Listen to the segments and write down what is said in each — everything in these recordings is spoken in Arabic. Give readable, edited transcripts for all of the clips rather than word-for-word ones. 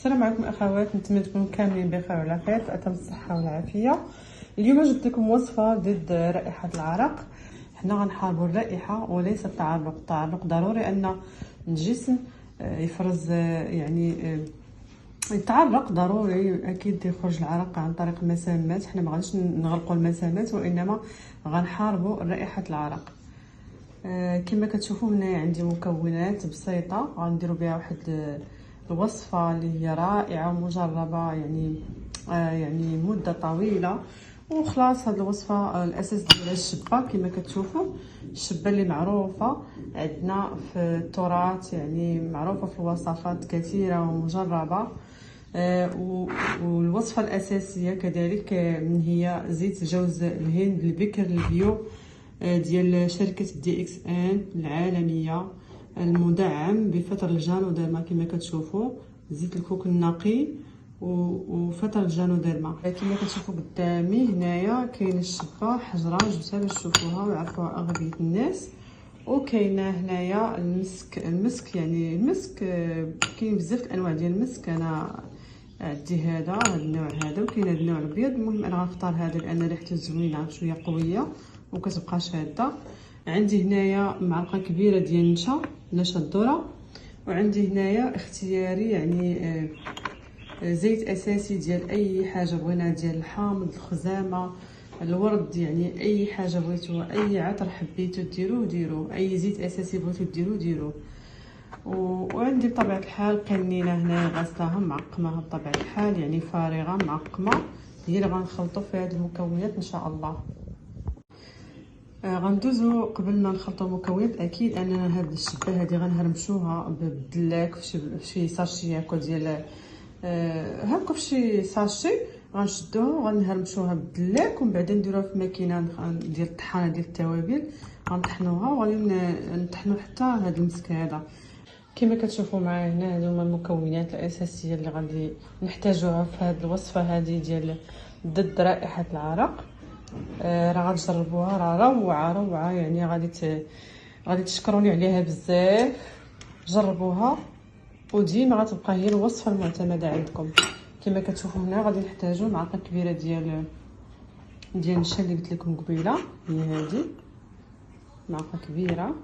السلام عليكم اخوات، نتمنى تكونوا كاملين بخير وعلى خير في اتم الصحه والعافيه. اليوم جبت لكم وصفه ضد رائحه العرق. حنا غنحاربوا الرائحه وليس التعرق ضروري ان الجسم يفرز يتعرق، ضروري اكيد يخرج العرق عن طريق المسامات. حنا ما غاديش نغلقوا المسامات وانما غنحاربوا رائحه العرق. كما كتشوفوا هنايا عندي مكونات بسيطه غنديروا بها واحد الوصفه اللي هي رائعه ومجربه يعني مده طويله. وخلاص هاد الوصفه الاساس ديالها الشبه، كما كتشوفوا الشبه اللي معروفه عندنا في التراث، يعني معروفه في الوصفات كثيره ومجربه. والوصفه الاساسيه كذلك من هي زيت جوز الهند البكر البيو ديال شركه دي اكس ان العالميه، المدعم بفطر الجانوديرما. كما كتشوفوا زيت الكوك النقي وفطر الجانوديرما. كما كتشوفوا قدامي هنايا كاين الشبه حجره جبتها باش تشوفوها ويعرفوها اغلبيه الناس. وكاينه هنايا المسك يعني المسك كاين بزاف الانواع ديال المسك. انا عندي هذا النوع هذا، وكاين هذا النوع الابيض. المهم انا غنختار هذا لان ريحته زوينه شويه قويه وكتبقى شاده. عندي هنايا معلقه كبيره ديال نشا الذره. وعندي هنايا اختياري يعني زيت اساسي ديال اي حاجه بغينا، ديال الحامض الخزامه الورد، يعني اي حاجه بغيتوها، اي عطر حبيتو ديروه، اي زيت اساسي بغيتو ديروه. وعندي بطبيعه الحال قنينه هنا غسلاها معقماها بطبيعه الحال، يعني فارغه معقمه، هي اللي غنخلطوا فيها هاد المكونات ان شاء الله. غندوزو قبل ما نخلطو المكونات. اكيد اننا هاد الشبه هادي غنهرمشوها بالدلاك في شي ساشي هكا ديال هكا في شي ساشي، غنشدوها وغنهرمشوها بالدلاك، ومن بعد نديروها في ماكينه ديال الطحانه ديال التوابل. غنطحنوها وغادي نطحنو حتى هاد المسك هذا. كما كتشوفوا معايا هنا هادو هما المكونات الاساسيه اللي غادي نحتاجوها في هاد الوصفه هذه ديال ضد رائحه العرق. راه غتجربوها، راه روعه يعني غادي تشكروني عليها بزاف. جربوها وديما غتبقى هي الوصفه المعتمده عندكم. كما كتشوفوا هنا غادي نحتاجو معلقه كبيره ديال النشا اللي قلت لكم قبيله، هي هذه معلقه كبيره.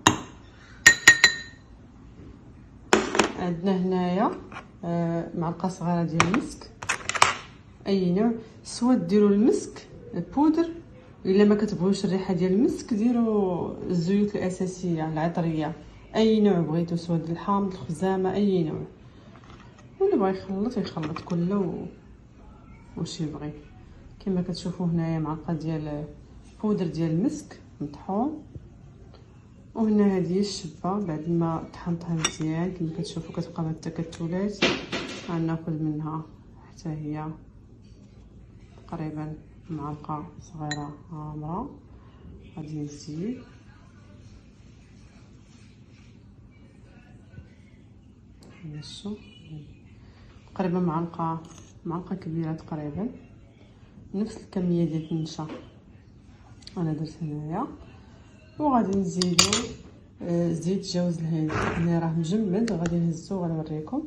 عندنا هنايا معلقه صغيره ديال المسك، اي نوع، سواء ديروا المسك البودر، الا ما كتبغيوش الريحه ديال المسك ديروا الزيوت الاساسيه العطريه، اي نوع بغيتو، سواء ديال الحامض الخزامه اي نوع. واللي بغى يخلط كله واش يبغي. كما كتشوفوا هنايا معلقه ديال بودر ديال المسك مطحون. وهنا هذه الشبه بعد ما طحنتها مزيان كما كتشوفوا كتبقى مع التكتلات. غناخذ منها حتى هي تقريبا معلقه صغيره غامره، غادي نزيد نشو تقريبا معلقه كبيره تقريبا نفس الكميه ديال النشا انا درت هنايا. وغادي نزيدو زيت جوز الهند، هنا راه مجمد وغادي نهزو وغنوريكم.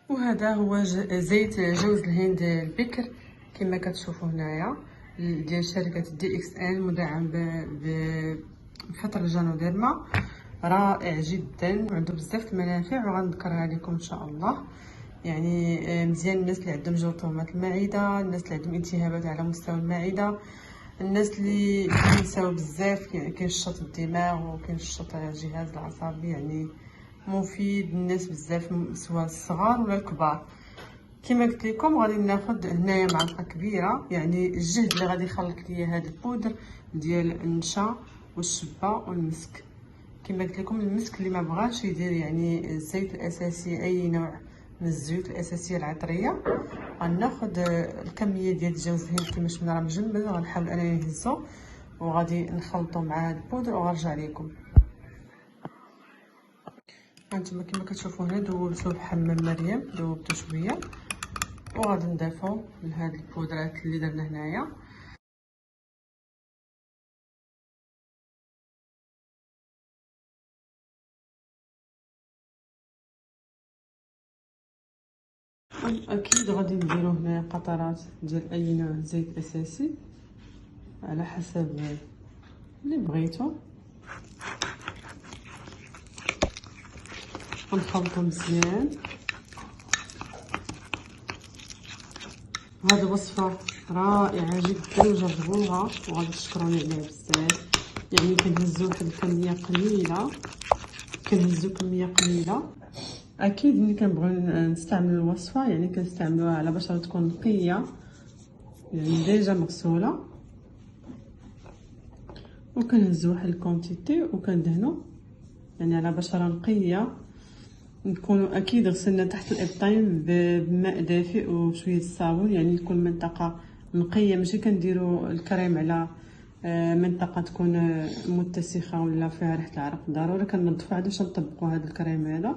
وهذا هو زيت جوز الهند البكر كما كتشوفوا هنايا ديال شركه دي اكس ان، مدعم بفطر الجانوديرما. رائع جدا وعنده بزاف المنافع وغنذكرها لكم ان شاء الله. يعني مزيان الناس اللي عندهم جرثومات المعده، الناس اللي عندهم التهابات على مستوى المعده، الناس اللي كينساو بزاف، كينشط الدماغ وكينشط الجهاز العصبي، يعني مفيد للناس بزاف سواء الصغار ولا الكبار. كما قلت لكم غادي ناخذ هنايا معلقه كبيره، يعني الجهد اللي غادي يخلط ليا هذا البودر ديال النشا والشبه والمسك. كما قلت لكم المسك اللي ما بغاش يدير يعني الزيت الاساسي، اي نوع من الزيوت الاساسيه العطريه. غناخذ الكميه ديال جوز الهند كما شفنا راه مجمد، غنحاول انني نهزو وغادي نخلطو مع هذا البودر وغنرجع لكم. هانتوما كما كتشوفوا هنا دوبتو بحمام مريم، دوبتو شويه وغادي نضيفو لهاد البودرات اللي درنا هنايا. اكيد غادي نديرو هنا قطرات ديال اي نوع زيت اساسي على حسب اللي بغيتو. غنخلطو مزيان. هاد الوصفه رائعه جدا وجربوها وغادي تشكروني عليها بزاف. يعني كنهزو واحد الكميه قليله، اكيد ملي كنبغيو نستعملوا الوصفه يعني كنستعملوها على بشره تكون نقيه، يعني ديجا مغسوله، وكنهزو واحد الكونتيتي وكندهنو يعني على بشره نقيه. نكونوا اكيد غسلنا تحت الابطين بماء دافئ وشويه الصابون، يعني تكون منطقه نقيه، ماشي كنديروا الكريم على منطقه تكون متسخه ولا فيها ريحه العرق. ضروري كننظفوا عاد باش نطبقوا هذا الكريم هذا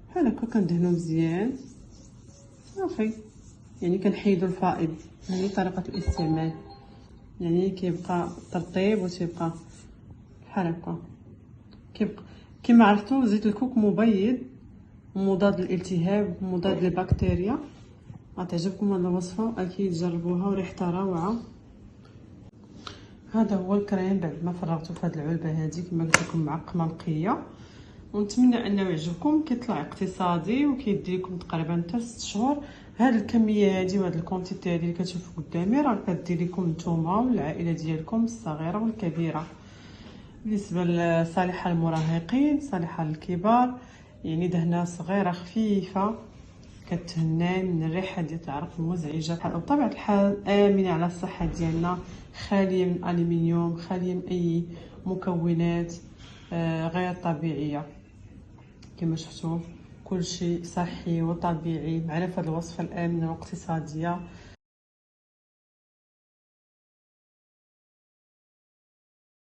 بحال هكا، كندهنوا مزيان صافي. يعني كنحيدوا الفائض. هذه طريقه الاستعمال، يعني كيبقى ترطيب وتيبقى بحال هكا. كيبقى كما عرفتوا زيت الكوك مبيض ومضاد للالتهاب ومضاد للبكتيريا. غتعجبكم هذه الوصفه، اكيد جربوها وريحتها روعه. هذا هو الكريم بعد ما فرغته في هذه العلبه هذه كما قلت لكم معقمه نقيه، ونتمنى انه يعجبكم. كيطلع اقتصادي وكيدي لكم تقريبا حتى 6 شهور. هذه الكميه هذه وهذه الكونتيتي هذه اللي كتشوفوا قدامي راه كدير لكم نتوما والعائله ديالكم الصغيره والكبيره. بالنسبه لصالحه المراهقين، صالحه للكبار، يعني دهنه صغيره خفيفه كتهنى من الريحه ديال العرق المزعجه، بطبيعه الحال امنه على الصحه ديالنا، خاليه من الالومنيوم، خاليه من اي مكونات غير طبيعيه. كما شفتوا كل شيء صحي وطبيعي معنا في هذه الوصفه الامنه والاقتصاديه.